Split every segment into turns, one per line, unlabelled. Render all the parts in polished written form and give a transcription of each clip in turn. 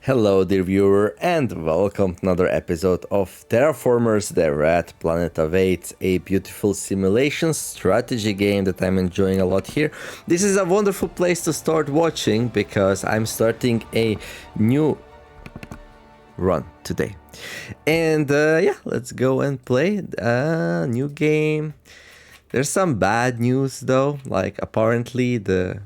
Hello dear viewer and welcome to another episode of Terraformers, the Red Planet Awaits, a beautiful simulation strategy game that I'm enjoying a lot here. This is a wonderful place to start watching because I'm starting a new run today. And yeah, let's go and play a new game. There's some bad news though, like apparently the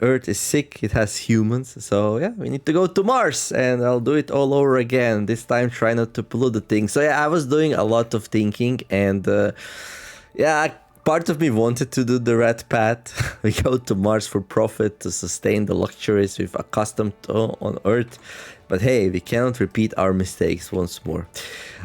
Earth is sick, it has humans, so yeah, we need to go to Mars, and I'll do it all over again, this time try not to pollute the thing. So yeah, I was doing a lot of thinking, and yeah, part of me wanted to do the red path. We go to Mars for profit to sustain the luxuries we've accustomed to on Earth, but hey, we cannot repeat our mistakes once more.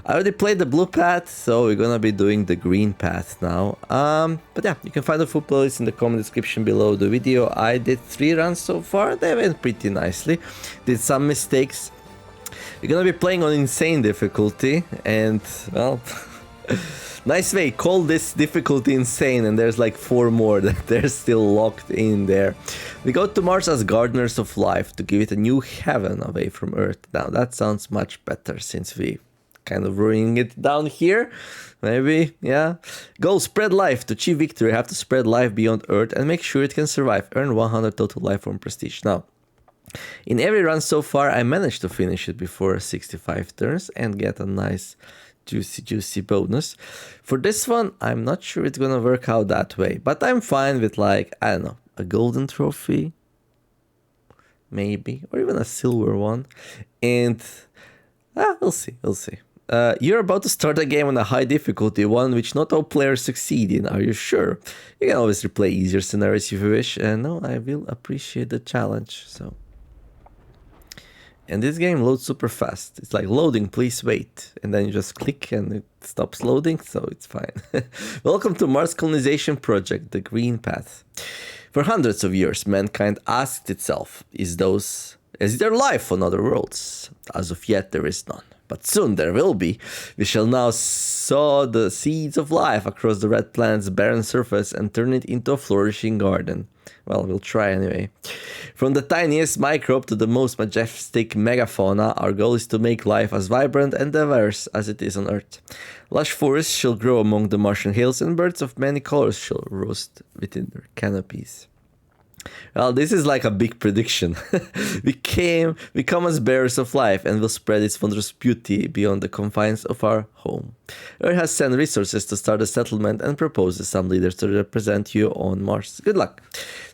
I already played the blue path, so we're gonna be doing the green path now. But yeah, you can find the full playlist in the comment description below the video. I did 3 runs so far, they went pretty nicely. Did some mistakes. We're gonna be playing on insane difficulty, and well, nice way, call this difficulty insane, and there's like 4 more that they're still locked in there. We go to Mars as gardeners of life to give it a new heaven away from Earth. Now that sounds much better since we kind of ruining it down here. Maybe, yeah. Goal, spread life. To achieve victory, have to spread life beyond Earth and make sure it can survive. Earn 100 total life form prestige. Now, in every run so far, I managed to finish it before 65 turns and get a nice juicy bonus. For this one, I'm not sure it's gonna work out that way, but I'm fine with, like, I don't know, a golden trophy, maybe, or even a silver one. And we'll see. You're about to start a game on a high difficulty, one which not all players succeed in. Are you sure? You can always replay easier scenarios if you wish, and no, I will appreciate the challenge. So, and this game loads super fast. It's like loading, please wait, and then you just click and it stops loading, so it's fine. Welcome to Mars colonization project, the Green Path. For hundreds of years, mankind asked itself, is there life on other worlds? As of yet, there is none. But soon there will be. We shall now sow the seeds of life across the red planet's barren surface and turn it into a flourishing garden. Well, we'll try anyway. From the tiniest microbe to the most majestic megafauna, our goal is to make life as vibrant and diverse as it is on Earth. Lush forests shall grow among the Martian hills, and birds of many colors shall roost within their canopies. Well, this is like a big prediction. we come as bearers of life and will spread its wondrous beauty beyond the confines of our home. Earth has sent resources to start a settlement and proposes some leaders to represent you on Mars. Good luck.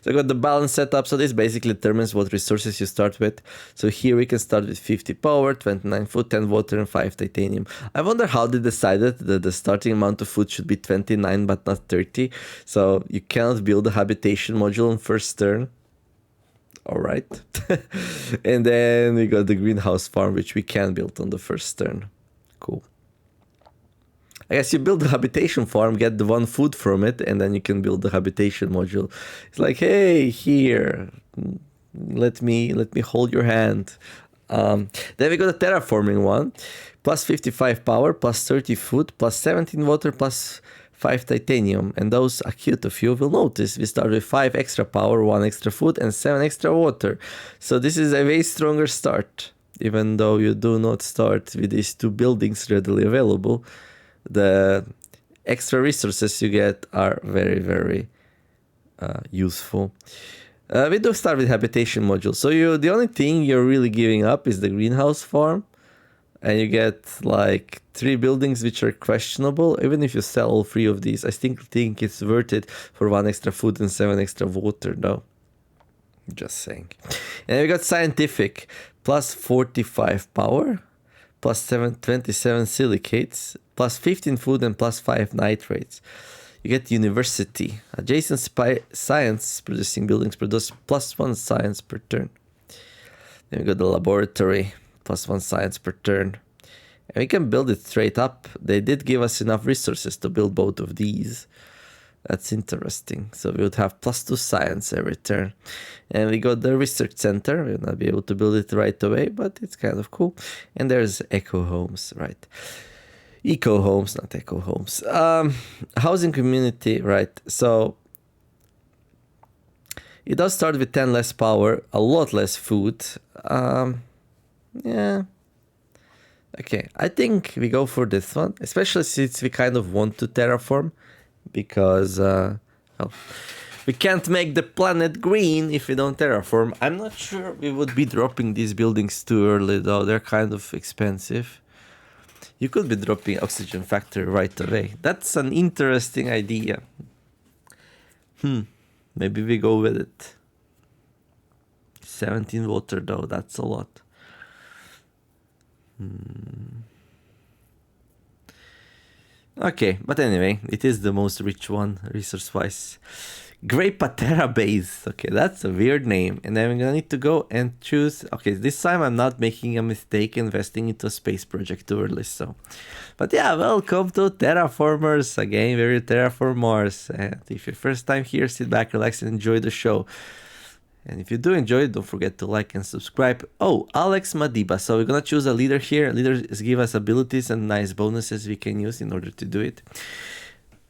So I got the balance set up, so this basically determines what resources you start with. So here we can start with 50 power, 29 food, 10 water, and 5 titanium. I wonder how they decided that the starting amount of food should be 29 but not 30. So you cannot build a habitation module on first turn. Alright. And then we got the greenhouse farm, which we can build on the first turn. Cool. I guess you build the habitation farm, get the 1 food from it, and then you can build the habitation module. It's like, hey, here, let me hold your hand. Then we got the terraforming one, plus 55 power, plus 30 food, plus 17 water, plus 5 titanium, and those acute of you will notice we start with 5 extra power, 1 extra food, and 7 extra water. So this is a way stronger start, even though you do not start with these 2 buildings readily available. The extra resources you get are very, very useful. We do start with habitation module. So the only thing you're really giving up is the greenhouse farm. And you get like 3 buildings which are questionable. Even if you sell all 3 of these, I think it's worth it for 1 extra food and 7 extra water though. Just saying. And we got scientific, plus 45 power, plus 27 silicates, plus 15 food, and plus 5 nitrates. You get university. Adjacent science producing buildings produce plus 1 science per turn. Then we got the laboratory, plus 1 science per turn. And we can build it straight up. They did give us enough resources to build both of these. That's interesting. So we would have plus 2 science every turn. And we got the research center. We'll not be able to build it right away, but it's kind of cool. And there's eco homes, right? Eco homes, not eco homes. Housing community, right? So it does start with 10 less power, a lot less food. Yeah. Okay, I think we go for this one, especially since we kind of want to terraform, because well, we can't make the planet green if we don't terraform. I'm not sure we would be dropping these buildings too early, though. They're kind of expensive. You could be dropping oxygen factor right away. That's an interesting idea. Maybe we go with it. 17 water, though. That's a lot. Okay, but anyway, it is the most rich one, resource-wise. Grey Patera Base. Okay, that's a weird name. And then we're gonna need to go and choose... Okay, this time I'm not making a mistake investing into a space project too early, so... But yeah, welcome to Terraformers. Again, we're Terraform Mars. And if your first time here, sit back, relax, and enjoy the show. And if you do enjoy it, don't forget to like and subscribe. Oh, Alex Madiba. So we're gonna choose a leader here. Leaders give us abilities and nice bonuses we can use in order to do it.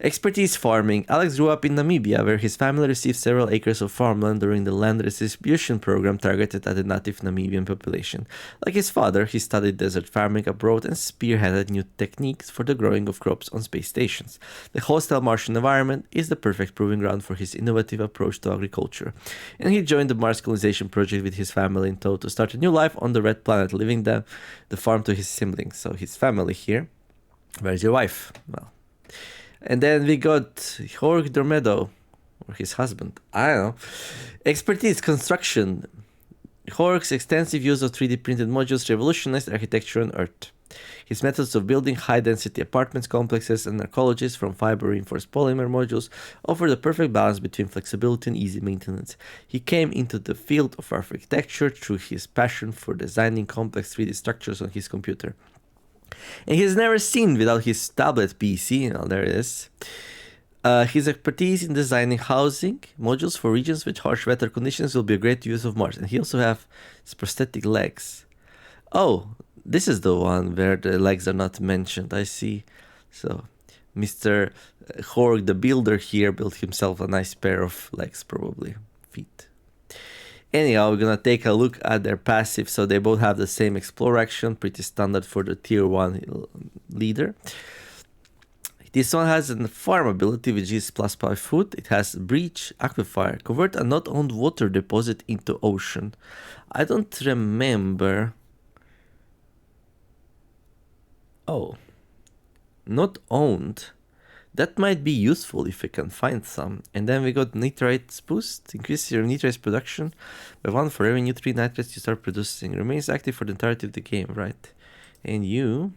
Expertise farming. Alex grew up in Namibia, where his family received several acres of farmland during the land redistribution program targeted at the native Namibian population. Like his father, he studied desert farming abroad and spearheaded new techniques for the growing of crops on space stations. The hostile Martian environment is the perfect proving ground for his innovative approach to agriculture. And he joined the Mars colonization project with his family in tow to start a new life on the Red Planet, leaving the farm to his siblings. So his family here. Where's your wife? Well. And then we got Jorge Dormedo, or his husband, I don't know. Expertise, construction. Jorge's extensive use of 3D printed modules revolutionized architecture on Earth. His methods of building high-density apartments, complexes, and ecologies from fiber-reinforced polymer modules offer the perfect balance between flexibility and easy maintenance. He came into the field of architecture through his passion for designing complex 3D structures on his computer. And he's never seen without his tablet PC. Well, there it is. His expertise in designing housing modules for regions with harsh weather conditions will be a great use of Mars. And he also has prosthetic legs. Oh, this is the one where the legs are not mentioned. I see. So, Mr. Horg, the builder here, built himself a nice pair of legs, probably. Feet. Anyhow, we're gonna take a look at their passive. So they both have the same explore action, pretty standard for the tier 1 leader. This one has a farm ability which is +5 food. It has breach, aquifer, convert a not owned water deposit into ocean. I don't remember. Oh, not owned. That might be useful if we can find some. And then we got nitrates boost. Increase your nitrates production by 1 for every new 3 nitrates you start producing. Remains active for the entirety of the game, right? And you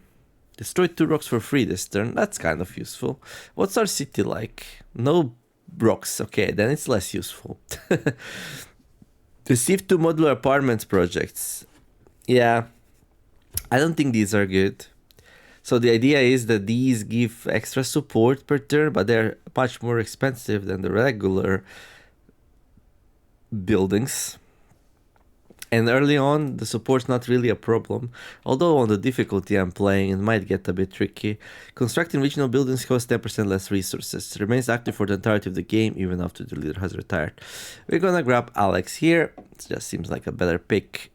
destroyed 2 rocks for free this turn. That's kind of useful. What's our city like? No rocks. Okay, then it's less useful. Receive 2 modular apartments projects. Yeah, I don't think these are good. So the idea is that these give extra support per turn, but they're much more expensive than the regular buildings. And early on, the support's not really a problem, although on the difficulty I'm playing, it might get a bit tricky. Constructing regional buildings costs 10% less resources. It remains active for the entirety of the game, even after the leader has retired. We're gonna grab Alex here. It just seems like a better pick.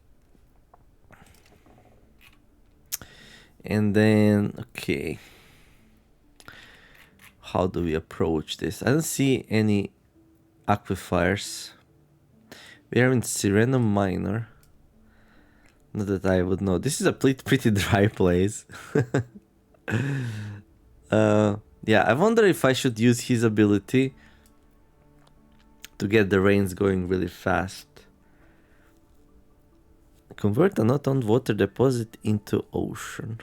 And then, okay, how do we approach this? I don't see any aquifers. We are in Sirena Minor. Not that I would know. This is a pretty dry place. Yeah, I wonder if I should use his ability to get the rains going really fast. Convert a not owned water deposit into ocean.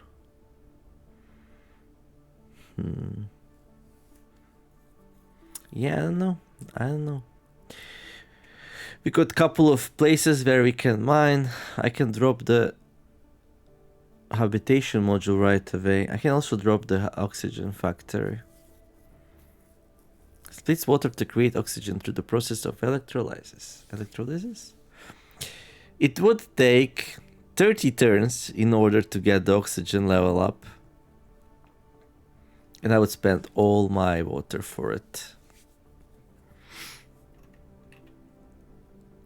Yeah, I don't know. We got a couple of places where we can mine. I can drop the habitation module right away. I can also drop the oxygen factory. Splits water to create oxygen through the process of electrolysis. Electrolysis? It would take 30 turns in order to get the oxygen level up. And I would spend all my water for it.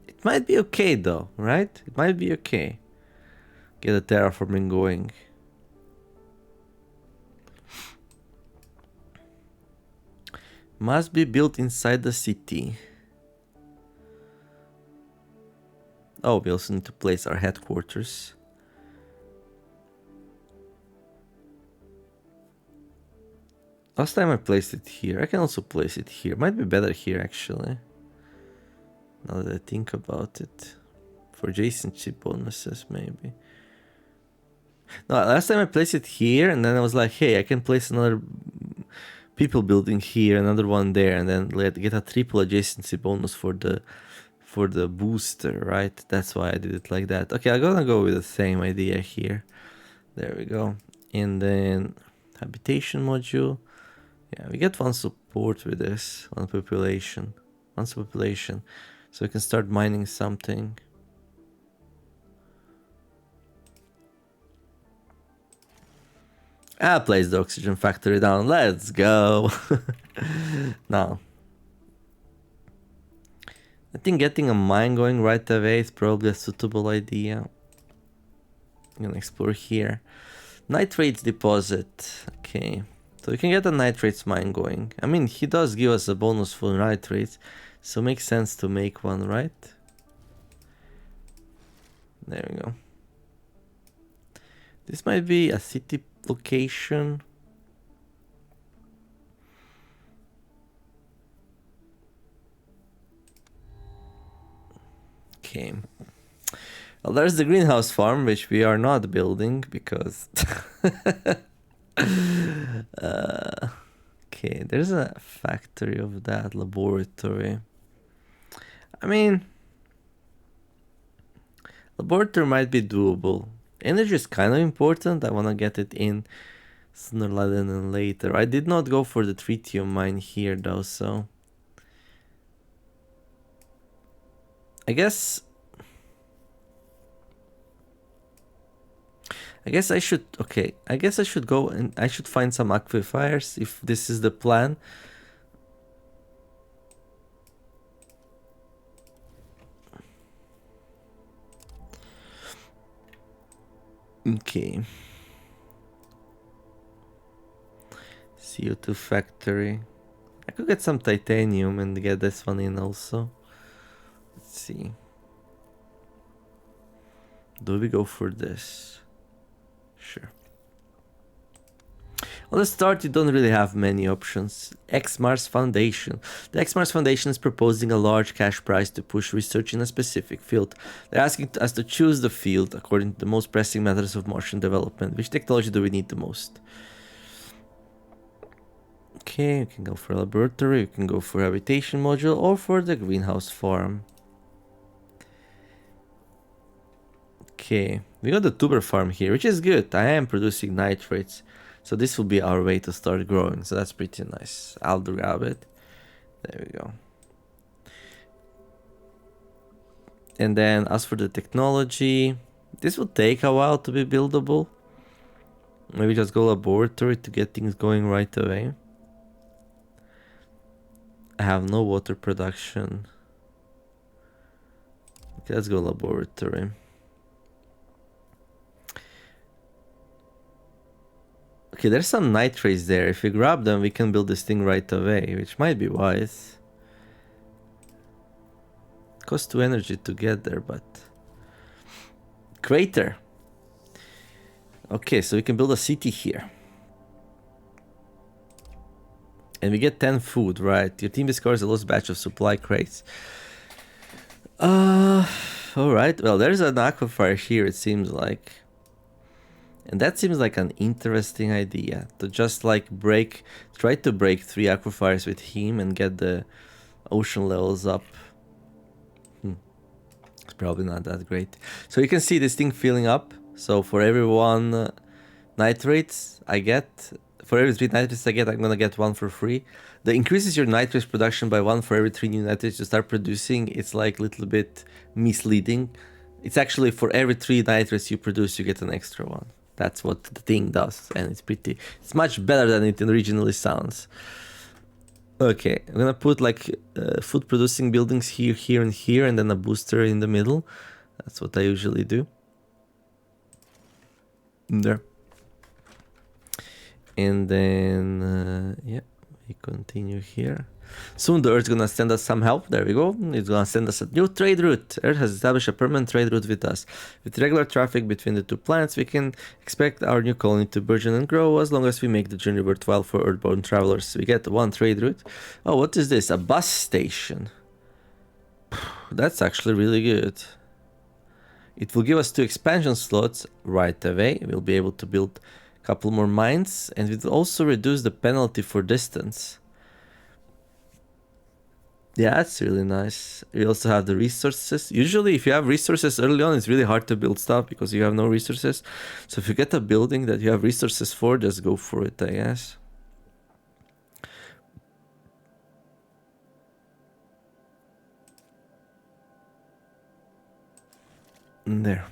It might be okay though, right? It might be okay. Get the terraforming going. Must be built inside the city. Oh, we also need to place our headquarters. Last time I placed it here. I can also place it here. Might be better here, actually. Now that I think about it. For adjacency bonuses, maybe. No, last time I placed it here, and then I was like, hey, I can place another people building here, another one there, and then get a triple adjacency bonus for the booster, right? That's why I did it like that. Okay, I'm gonna go with the same idea here. There we go. And then habitation module. Yeah, we get one support with this, one population. So we can start mining something. I'll place the oxygen factory down. Let's go. Now, I think getting a mine going right away is probably a suitable idea. I'm gonna explore here. Nitrates deposit. Okay. So we can get a nitrates mine going. I mean, he does give us a bonus for nitrates, so it makes sense to make one, right? There we go. This might be a city location. Okay. Well, there's the greenhouse farm, which we are not building because... okay, there's a factory of that, laboratory. I mean, laboratory might be doable. Energy is kind of important. I want to get it in sooner rather than later. I did not go for the tritium mine here though, so... I guess I should, okay, I guess I should go and I should find some aquifers if this is the plan. Okay. CO2 factory. I could get some titanium and get this one in also. Let's see. Do we go for this? Sure. On the start, you don't really have many options. X-Mars Foundation. The X-Mars Foundation is proposing a large cash prize to push research in a specific field. They're asking us to choose the field according to the most pressing matters of Martian development. Which technology do we need the most? Okay, you can go for a laboratory, you can go for a habitation module, or for the greenhouse farm. Okay, we got the tuber farm here, which is good. I am producing nitrates, so this will be our way to start growing, so that's pretty nice. I'll grab it. There we go. And then as for the technology, this will take a while to be buildable. Maybe just go laboratory to get things going right away. I have no water production. Okay, let's go laboratory. Okay, there's some nitrates there. If we grab them, we can build this thing right away, which might be wise. Costs 2 energy to get there, but... Crater. Okay, so we can build a city here. And we get 10 food, right? Your team discovers a lost batch of supply crates. Alright, well, there's an aquifer here, it seems like. And that seems like an interesting idea. To just like try to break 3 aquifers with him and get the ocean levels up. It's probably not that great. So you can see this thing filling up. So for every 1 nitrates I get, for every 3 nitrates I get, I'm gonna get 1 for free. That increases your nitrates production by 1 for every 3 new nitrates you start producing. It's like a little bit misleading. It's actually for every 3 nitrates you produce, you get an extra 1. That's what the thing does, and it's much better than it originally sounds. Okay, I'm gonna put like food producing buildings here, and here, and then a booster in the middle. That's what I usually do. there. And then, yeah, we continue here. Soon the Earth's gonna send us some help. There we go. It's gonna send us a new trade route. Earth has established a permanent trade route with us. With regular traffic between the two planets, we can expect our new colony to burgeon and grow as long as we make the journey worthwhile for Earthborn travelers. We get one trade route. Oh, what is this? A bus station. That's actually really good. It will give us 2 expansion slots right away. We'll be able to build a couple more mines, and it will also reduce the penalty for distance. Yeah, that's really nice. We also have the resources. Usually if you have resources early on, it's really hard to build stuff because you have no resources. So if you get a building that you have resources for, just go for it, I guess. There.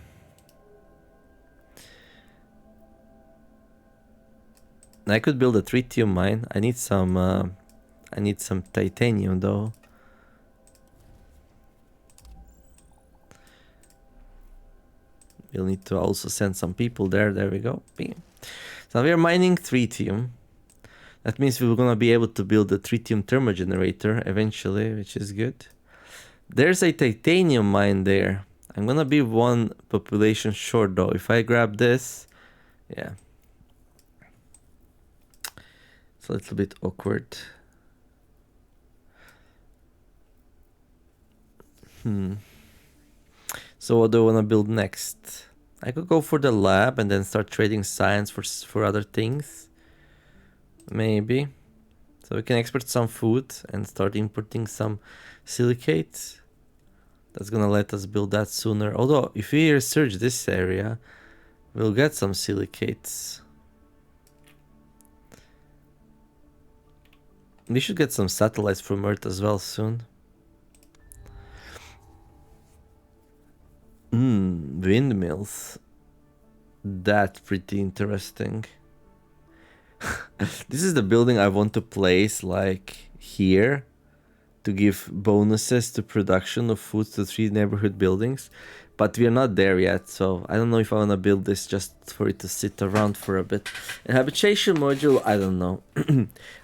I could build a tritium mine. I need some titanium though. We'll need to also send some people there. There we go. So we are mining tritium. That means we're gonna be able to build a tritium thermogenerator eventually, which is good. There's a titanium mine there. I'm gonna be 1 population short though. If I grab this, yeah. It's a little bit awkward. So what do I want to build next? I could go for the lab and then start trading science for other things. Maybe. So we can export some food and start importing some silicates. That's gonna let us build that sooner. Although, if we research this area, we'll get some silicates. We should get some satellites from Earth as well soon. Windmills. That's pretty interesting. This is the building I want to place like here to give bonuses to production of food to 3 neighborhood buildings. But we are not there yet, so I don't know if I want to build this just for it to sit around for a bit. A habitation module, I don't know.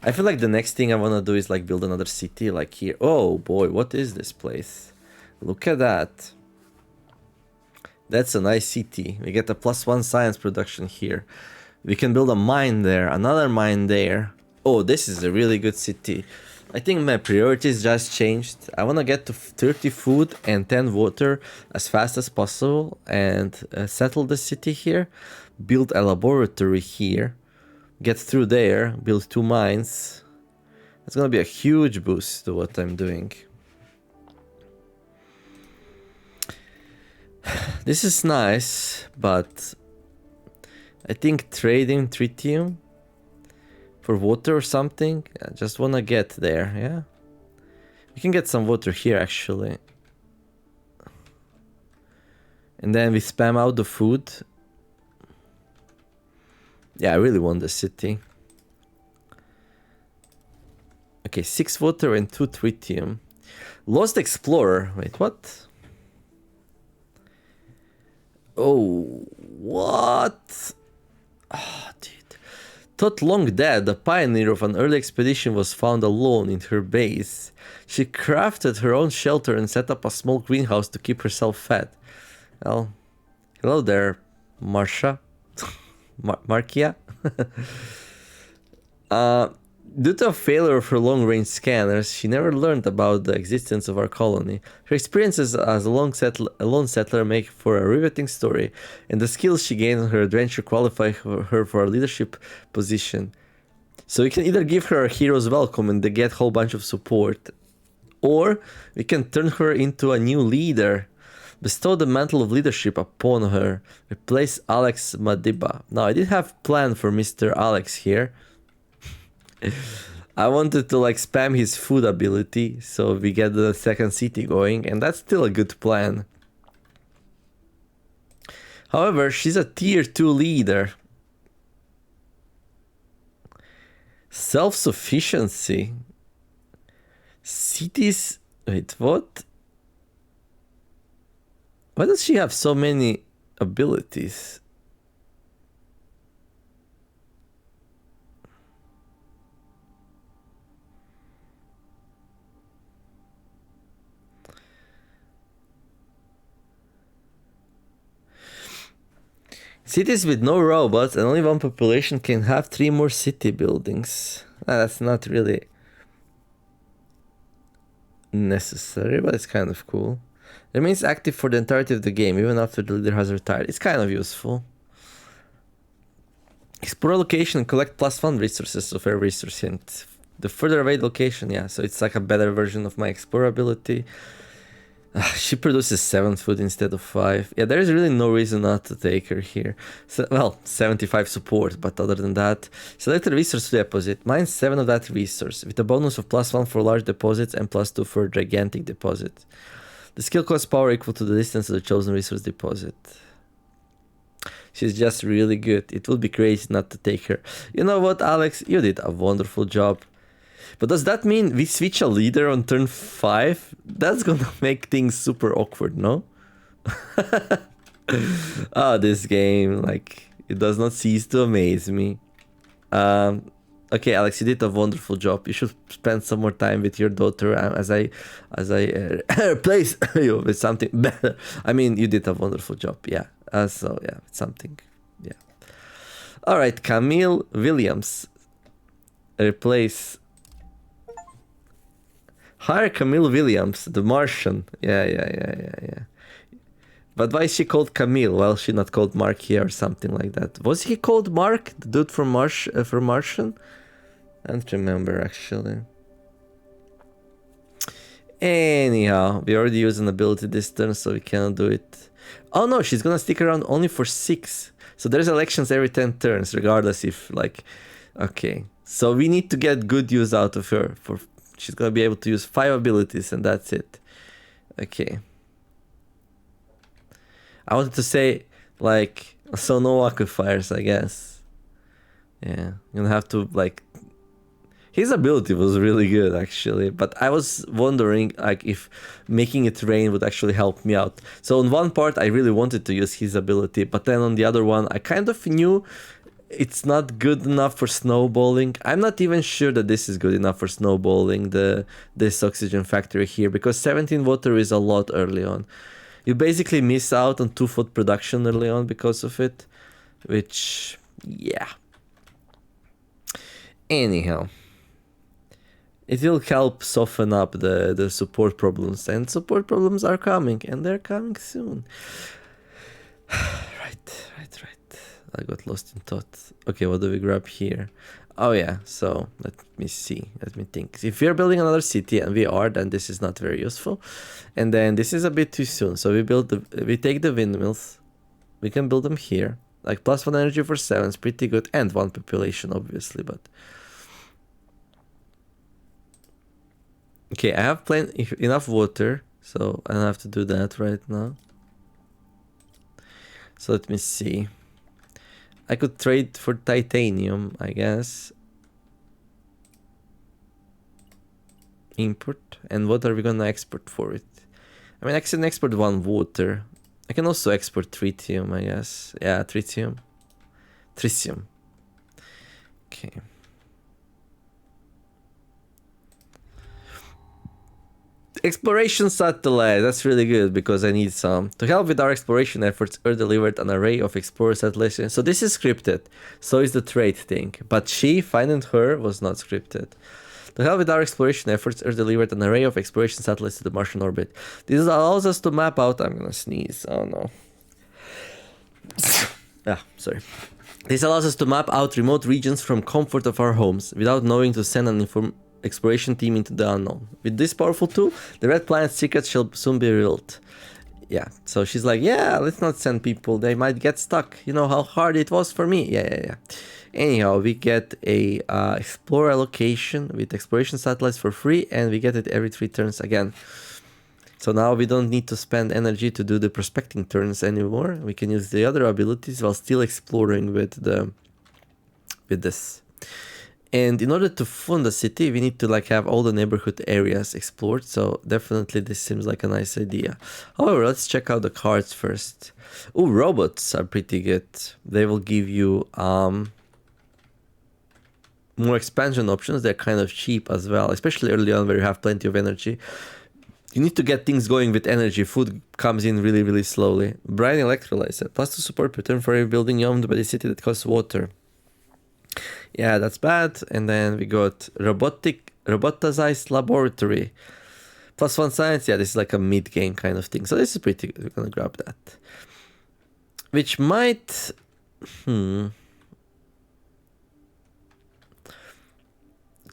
I feel like the next thing I want to do is like build another city like here. Oh boy, what is this place? Look at that. That's a nice city. We get a +1 science production here. We can build a mine there, another mine there. Oh, this is a really good city. I think my priorities just changed. I want to get to 30 food and 10 water as fast as possible and settle the city here. Build a laboratory here. Get through there, build 2 mines. It's going to be a huge boost to what I'm doing. This is nice, but I think trading tritium for water or something, I just want to get there, yeah? We can get some water here actually. And then we spam out the food. Yeah, I really want the city. Okay, 6 water and 2 tritium. Lost Explorer, wait, what? Oh, what? Oh, dude. Thought long dead, the pioneer of an early expedition was found alone in her base. She crafted her own shelter and set up a small greenhouse to keep herself fed. Well, hello there, Marsha. Markia? Due to a failure of her long-range scanners, she never learned about the existence of our colony. Her experiences as a lone settler make for a riveting story, and the skills she gained on her adventure qualify her for a leadership position. So we can either give her a hero's welcome and get a whole bunch of support, or we can turn her into a new leader. Bestow the mantle of leadership upon her. Replace Alex Madiba. Now, I did have plan for Mr. Alex here. I wanted to like spam his food ability so we get the second city going, and that's still a good plan. However, she's a tier 2 leader. Self-sufficiency. Cities... Wait, what? Why does she have so many abilities? Cities with no robots and only one population can have 3 more city buildings. That's not really necessary, but it's kind of cool. Remains active for the entirety of the game, even after the leader has retired. It's kind of useful. Explore location and collect +1 resources of every resource hint. The further away the location, yeah, so it's like a better version of my explore ability. She produces 7 food instead of 5. Yeah, there is really no reason not to take her here. So, well, 75 support, but other than that, select a resource deposit. Mine 7 of that resource, with a bonus of +1 for large deposits and +2 for gigantic deposit. The skill costs power equal to the distance of the chosen resource deposit. She's just really good. It would be crazy not to take her. You know what, Alex? You did a wonderful job. But does that mean we switch a leader on turn 5? That's gonna make things super awkward, no? Oh, this game, like, it does not cease to amaze me. Okay, Alex, you did a wonderful job. You should spend some more time with your daughter as I replace you with something better. I mean, you did a wonderful job, yeah. So, yeah, something, yeah. All right, Camille Williams. Replace... Hire Camille Williams, the Martian. Yeah. But why is she called Camille? Well, she not called Mark here or something like that. Was he called Mark, the dude from Martian? I don't remember, actually. Anyhow, we already used an ability this turn, so we cannot do it. Oh no, she's gonna stick around only for 6. So there's elections every 10 turns, regardless if, like... Okay, so we need to get good use out of her. She's gonna be able to use 5 abilities, and that's it. Okay. I wanted to say, like, so no aquifers, I guess. Yeah, you're gonna have to, like... His ability was really good, actually, but I was wondering, like, if making it rain would actually help me out. So on one part, I really wanted to use his ability, but then on the other one, I kind of knew it's not good enough for snowballing. I'm not even sure that this is good enough for snowballing, this oxygen factory here, because 17 water is a lot early on. You basically miss out on 2 food production early on because of it, which, yeah. Anyhow, it will help soften up the support problems, and support problems are coming, and they're coming soon. Right. I got lost in thought. Okay, what do we grab here? Oh yeah, so let me see. Let me think. If we are building another city, and we are, then this is not very useful. And then this is a bit too soon. So we take the windmills. We can build them here. Like +1 energy for 7 is pretty good, and 1 population, obviously, but... Okay, I have enough water, so I don't have to do that right now. So let me see. I could trade for titanium, I guess. Import. And what are we gonna export for it? I mean, I can export 1 water. I can also export tritium, I guess. Yeah, tritium. Tritium. Okay. Exploration satellite, that's really good because I need some. To help with our exploration efforts, Earth delivered an array of explorer satellites. So this is scripted, so is the trade thing. But finding her was not scripted. To help with our exploration efforts, Earth delivered an array of exploration satellites to the Martian orbit. This allows us to map out... I'm gonna sneeze, oh no. Sorry. This allows us to map out remote regions from comfort of our homes without knowing to send an exploration team into the unknown. With this powerful tool, the Red Planet's secrets shall soon be revealed. Yeah, so she's like, yeah, let's not send people, they might get stuck. You know how hard it was for me. Yeah. Anyhow, we get a explorer location with exploration satellites for free, and we get it every 3 turns again. So now we don't need to spend energy to do the prospecting turns anymore. We can use the other abilities while still exploring with this. And in order to fund the city, we need to like have all the neighborhood areas explored. So definitely this seems like a nice idea. However, let's check out the cards first. Oh, robots are pretty good. They will give you more expansion options. They're kind of cheap as well, especially early on where you have plenty of energy. You need to get things going with energy. Food comes in really, really slowly. Brine electrolyzer. Plus 2 support per turn for every building owned by the city that costs water. Yeah, that's bad. And then we got robotized laboratory. Plus 1 science. Yeah, this is like a mid-game kind of thing. So this is pretty good. We're gonna grab that. Which might...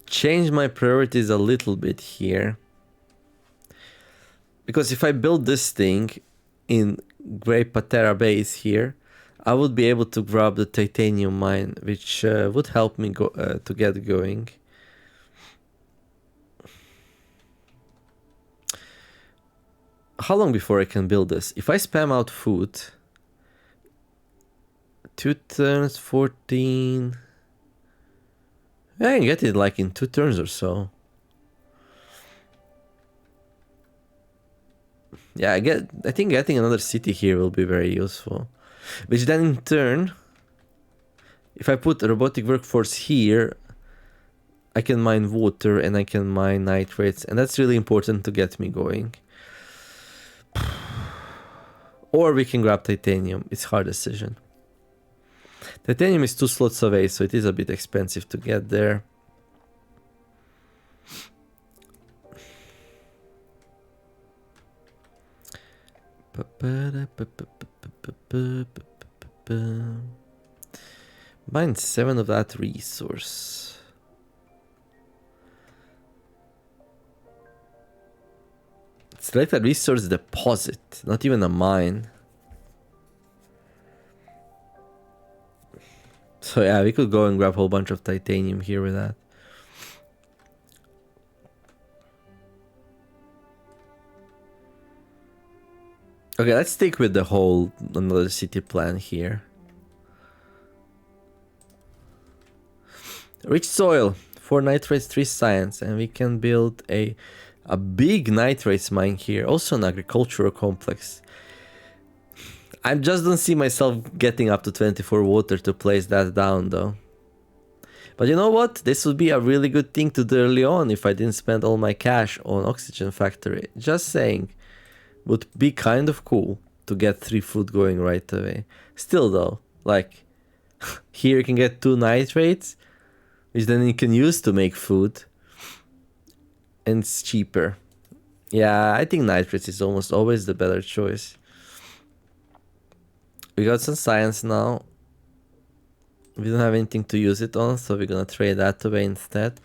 change my priorities a little bit here. Because if I build this thing in Great Patera base here, I would be able to grab the titanium mine, which would help me go to get going. How long before I can build this? If I spam out food, 2 turns, 14... I can get it like in 2 turns or so. Yeah, I think getting another city here will be very useful. Which then in turn, if I put a robotic workforce here, I can mine water and I can mine nitrates, and that's really important to get me going. Or we can grab titanium. It's a hard decision. Titanium is 2 slots away, so it is a bit expensive to get there. Mine 7 of that resource. Select a resource deposit, not even a mine. So yeah, we could go and grab a whole bunch of titanium here with that. Okay, let's stick with the whole another city plan here. Rich soil, 4 nitrates, 3 science, and we can build a big nitrates mine here. Also an agricultural complex. I just don't see myself getting up to 24 water to place that down though. But you know what? This would be a really good thing to do early on if I didn't spend all my cash on oxygen factory. Just saying. Would be kind of cool to get 3 food going right away. Still though, like here you can get 2 nitrates, which then you can use to make food. And it's cheaper. Yeah, I think nitrates is almost always the better choice. We got some science now. We don't have anything to use it on, so we're gonna trade that away instead.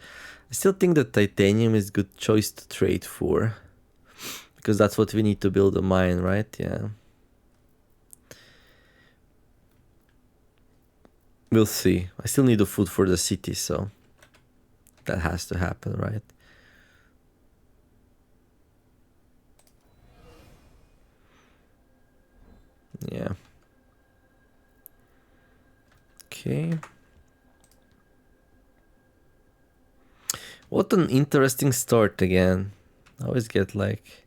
I still think that titanium is a good choice to trade for. Because that's what we need to build a mine, right? Yeah. We'll see. I still need the food for the city, so that has to happen, right? Yeah. Okay. What an interesting start again. I always get like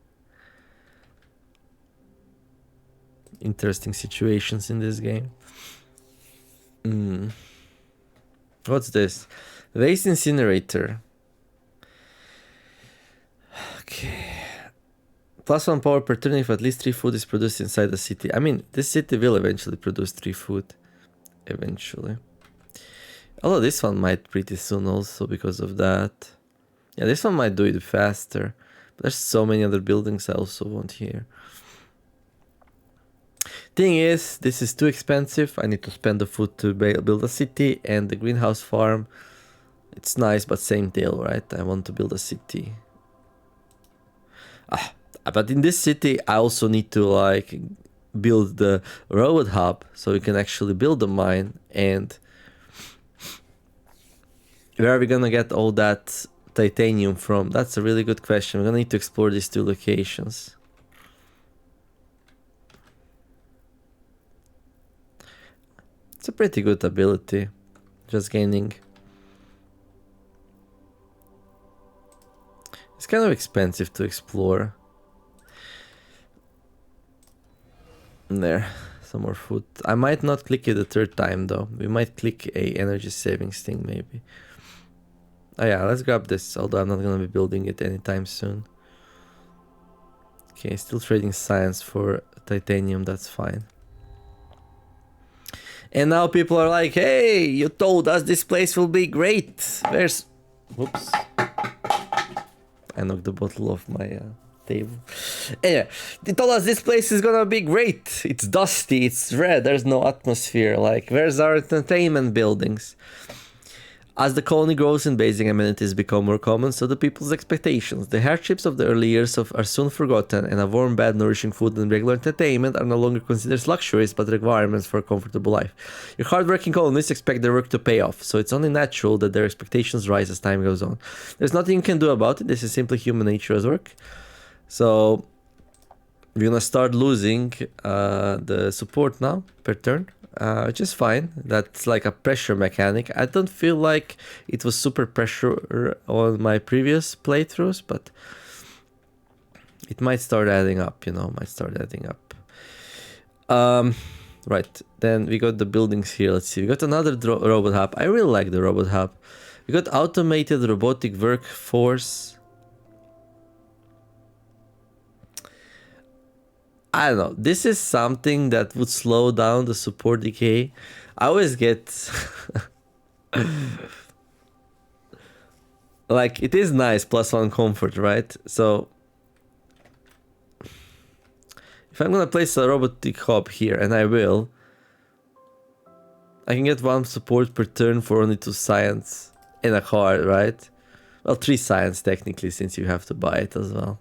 interesting situations in this game. What's this? Waste incinerator. Okay. Plus 1 power per turn if at least 3 food is produced inside the city. I mean, this city will eventually produce 3 food. Eventually. Although this one might pretty soon also because of that. Yeah, this one might do it faster. But there's so many other buildings I also want here. Thing is, this is too expensive. I need to spend the food to build a city, and the greenhouse farm. It's nice, but same deal, right? I want to build a city. But in this city, I also need to like build the robot hub so we can actually build a mine. And where are we gonna get all that titanium from? That's a really good question. We're gonna need to explore these 2 locations. It's a pretty good ability. Just gaining. It's kind of expensive to explore. There, some more food. I might not click it the 3rd time though. We might click a energy savings thing maybe. Oh yeah, let's grab this, although I'm not gonna be building it anytime soon. Okay, still trading science for titanium, that's fine. And now people are like, hey, you told us this place will be great. Where's... Whoops. I knocked the bottle off my table. Anyway, they told us this place is gonna be great. It's dusty, it's red, there's no atmosphere. Like, where's our entertainment buildings? As the colony grows and basic amenities become more common, so do people's expectations. The hardships of the early years are soon forgotten, and a warm bed, nourishing food, and regular entertainment are no longer considered luxuries but requirements for a comfortable life. Your hardworking colonists expect their work to pay off, so it's only natural that their expectations rise as time goes on. There's nothing you can do about it, this is simply human nature at work. So, we're gonna start losing the support now per turn. Which is fine. That's like a pressure mechanic. I don't feel like it was super pressure on my previous playthroughs, but it might start adding up, you know, right, then we got the buildings here. Let's see, we got another robot hub. I really like the robot hub. We got automated robotic workforce. I don't know, this is something that would slow down the support decay. I always get... like, it is nice, +1 comfort, right? So, if I'm gonna place a robotic hub here, and I will, I can get 1 support per turn for only 2 science in a card, right? Well, 3 science technically, since you have to buy it as well.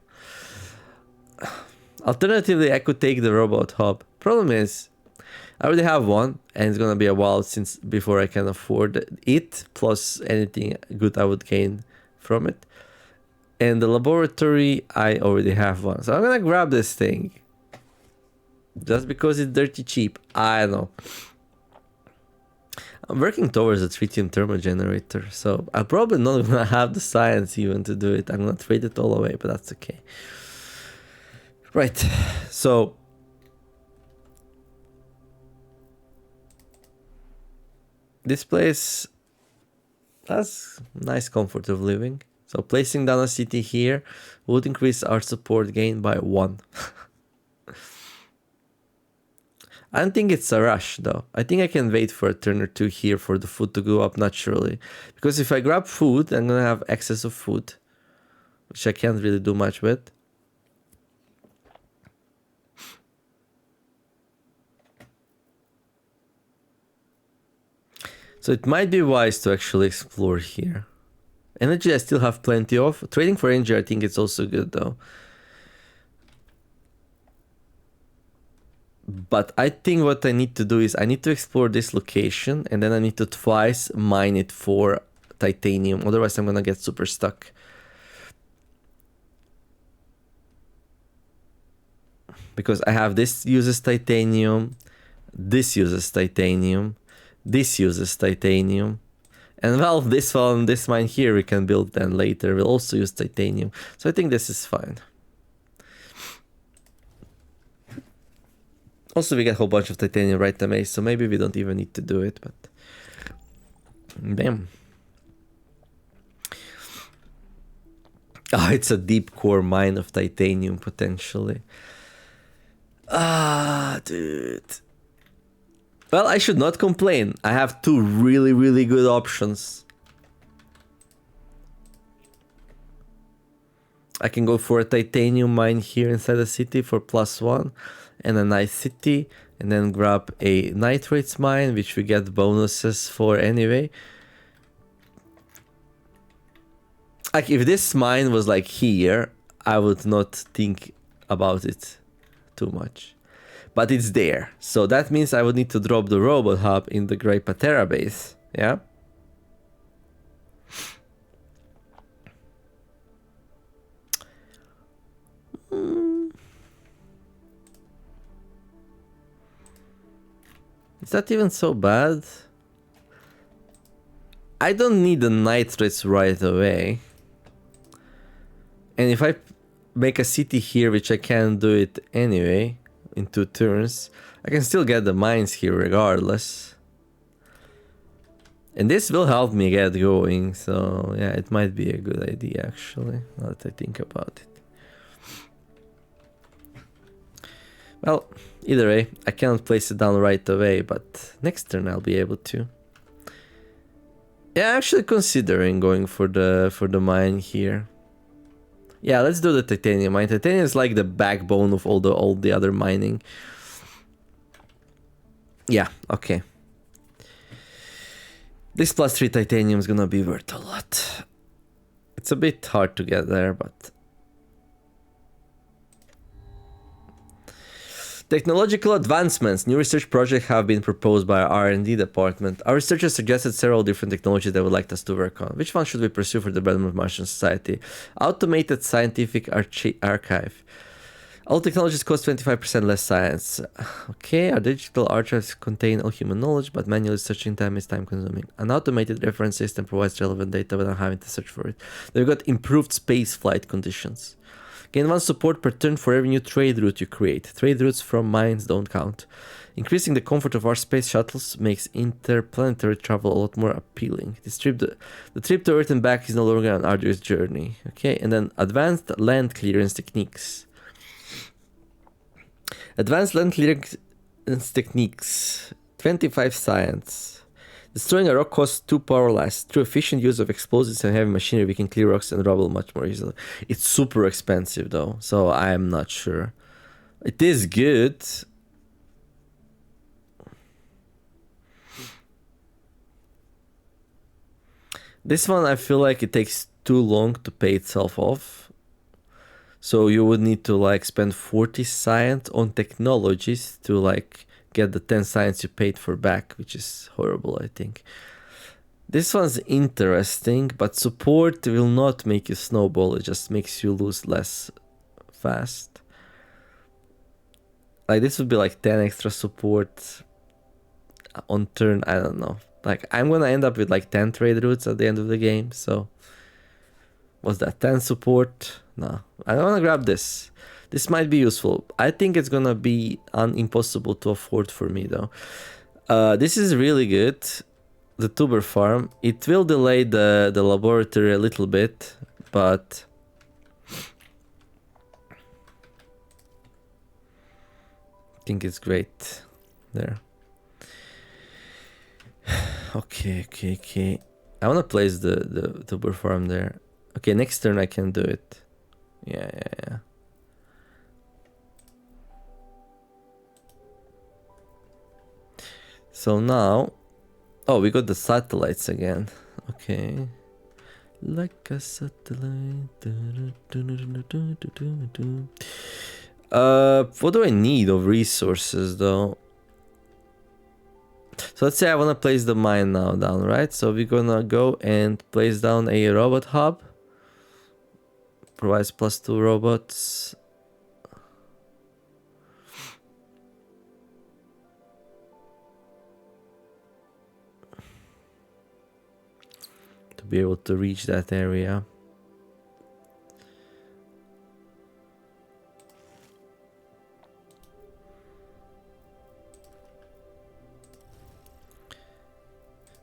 Alternatively, I could take the robot hub. Problem is, I already have one, and it's gonna be a while since before I can afford it, plus anything good I would gain from it. And the laboratory, I already have one. So I'm gonna grab this thing. Just because it's dirty cheap. I don't know. I'm working towards a tritium thermal generator, so I'm probably not gonna have the science even to do it. I'm gonna trade it all away, but that's okay. Right, so this place has nice comfort of living. So placing down a city here would increase our support gain by 1. I don't think it's a rush though. I think I can wait for a turn or 2 here for the food to go up naturally. Because if I grab food, I'm gonna have excess of food, which I can't really do much with. So it might be wise to actually explore here. Energy I still have plenty of. Trading for energy I think it's also good though. But I think what I need to do is I need to explore this location and then I need to twice mine it for titanium. Otherwise I'm gonna get super stuck. Because I have this uses titanium, this uses titanium, this uses titanium, and well, this one, this mine here we can build then later will also use titanium. So I think this is fine. Also we get a whole bunch of titanium right away, so maybe we don't even need to do it, but damn. Oh, it's a deep core mine of titanium potentially. Ah, dude. Well, I should not complain. I have 2 really, really good options. I can go for a titanium mine here inside the city for +1 and a nice city, and then grab a nitrates mine, which we get bonuses for anyway. Like, if this mine was like here, I would not think about it too much. But it's there, so that means I would need to drop the robot hub in the Grey Patera base, yeah? Is that even so bad? I don't need the nitrates right away. And if I make a city here, which I can do it anyway, in 2 turns, I can still get the mines here regardless. And this will help me get going, so yeah, it might be a good idea actually, now that I think about it. Well, either way, I cannot place it down right away, but next turn I'll be able to. Yeah, actually considering going for the mine here. Yeah, let's do the titanium mine. Titanium is like the backbone of all the other mining. Yeah, okay. This +3 titanium is gonna be worth a lot. It's a bit hard to get there, but... Technological advancements. New research projects have been proposed by our R&D department. Our researchers suggested several different technologies they would like us to work on. Which one should we pursue for the betterment of Martian society? Automated scientific archive. All technologies cost 25% less science. Okay, our digital archives contain all human knowledge, but manually searching time is time consuming. An automated reference system provides relevant data without having to search for it. They've got improved space flight conditions. Gain 1 support per turn for every new trade route you create. Trade routes from mines don't count. Increasing the comfort of our space shuttles makes interplanetary travel a lot more appealing. The trip to Earth and back is no longer an arduous journey. Okay, and then advanced land clearance techniques. Advanced land clearance techniques. 25 science. Destroying a rock costs 2 power less. Through efficient use of explosives and heavy machinery, we can clear rocks and rubble much more easily. It's super expensive though, so I am not sure. It is good. This one, I feel like it takes too long to pay itself off. So you would need to like spend 40 science on technologies to like get the 10 science you paid for back, which is horrible, I think. This one's interesting, but support will not make you snowball, it just makes you lose less fast. Like this would be like 10 extra support on turn, I don't know. Like I'm gonna end up with like 10 trade routes at the end of the game, so... What's that, 10 support? No, I don't wanna grab this. This might be useful. I think it's gonna be impossible to afford for me though. This is really good. The tuber farm. It will delay the laboratory a little bit, but... I think it's great there. Okay. I wanna place the tuber farm there. Okay, next turn I can do it. Yeah. So now, oh, we got the satellites again. Okay, like a satellite. What do I need of resources though? So let's say I want to place the mine now down, right? So we're gonna go and place down a robot hub. Provides +2 robots. To be able to reach that area.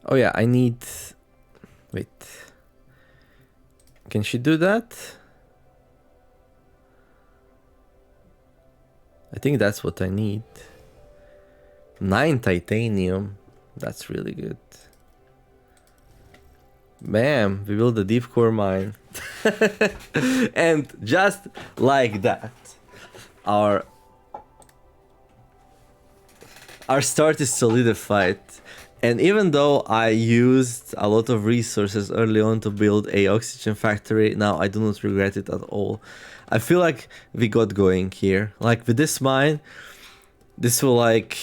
Oh yeah, I need... Wait. Can she do that? I think that's what I need. 9 titanium. That's really good. Bam, we built a deep core mine. And just like that, our start is solidified. And even though I used a lot of resources early on to build a oxygen factory, now I do not regret it at all. I feel like we got going here. Like with this mine, this will like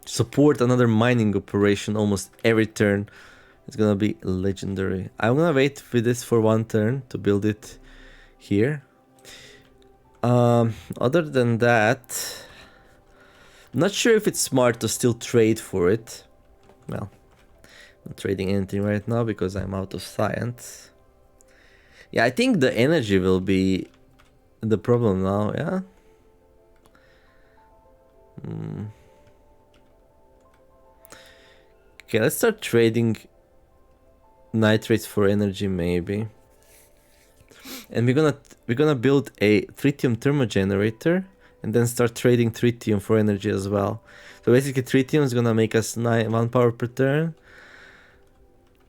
support another mining operation almost every turn. It's gonna be legendary. I'm gonna wait with this for 1 turn to build it here. Other than that, not sure if it's smart to still trade for it. Well, I'm not trading anything right now because I'm out of science. Yeah, I think the energy will be the problem now, yeah? Okay, let's start trading nitrates for energy maybe. And we're gonna build a tritium thermogenerator and then start trading tritium for energy as well. So basically tritium is gonna make us 1 power per turn.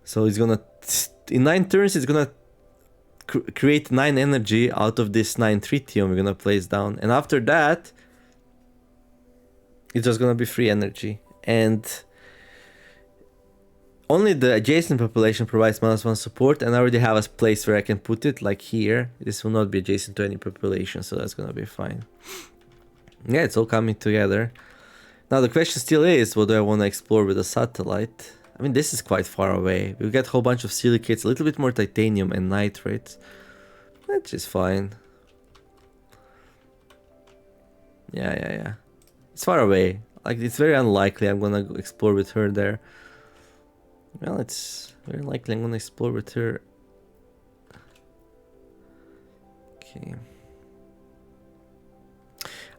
So it's gonna, in 9 turns, it's gonna create 9 energy out of this 9 tritium we're gonna place down. And after that, it's just gonna be free energy. And only the adjacent population provides -1 support, and I already have a place where I can put it, like here. This will not be adjacent to any population, so that's gonna be fine. Yeah, it's all coming together. Now the question still is, what do I want to explore with a satellite? I mean, this is quite far away. We'll get a whole bunch of silicates, a little bit more titanium and nitrates. Which is fine. Yeah. It's far away. Like, it's very unlikely I'm gonna explore with her there. Well, it's very likely I'm gonna explore with her. Okay.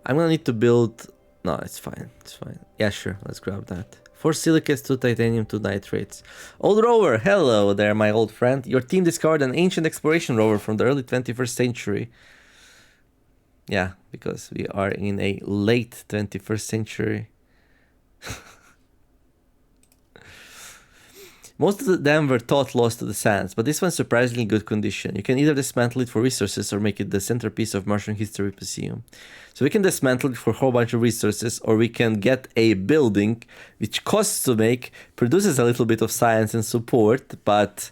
I'm gonna need to build... No, it's fine. It's fine. Yeah, sure. Let's grab that. 4 silicates, 2 titanium, 2 nitrates. Old rover, hello there, my old friend. Your team discovered an ancient exploration rover from the early 21st century. Yeah, because we are in a late 21st century. Most of them were thought lost to the sands, but this one's surprisingly good condition. You can either dismantle it for resources or make it the centerpiece of Martian History Museum. So we can dismantle it for a whole bunch of resources, or we can get a building which costs to make, produces a little bit of science and support, but